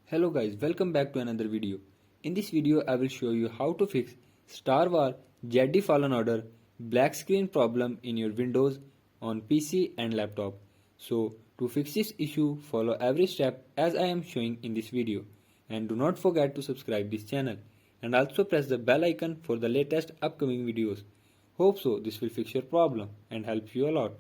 Hello guys, welcome back to another video. In this video I will show you how to fix Star Wars Jedi Fallen Order black screen problem in your Windows on PC and laptop. So to fix this issue, follow every step as I am showing in this video, and do not forget to subscribe this channel and also press the bell icon for the latest upcoming videos. Hope so this will fix your problem and help you a lot.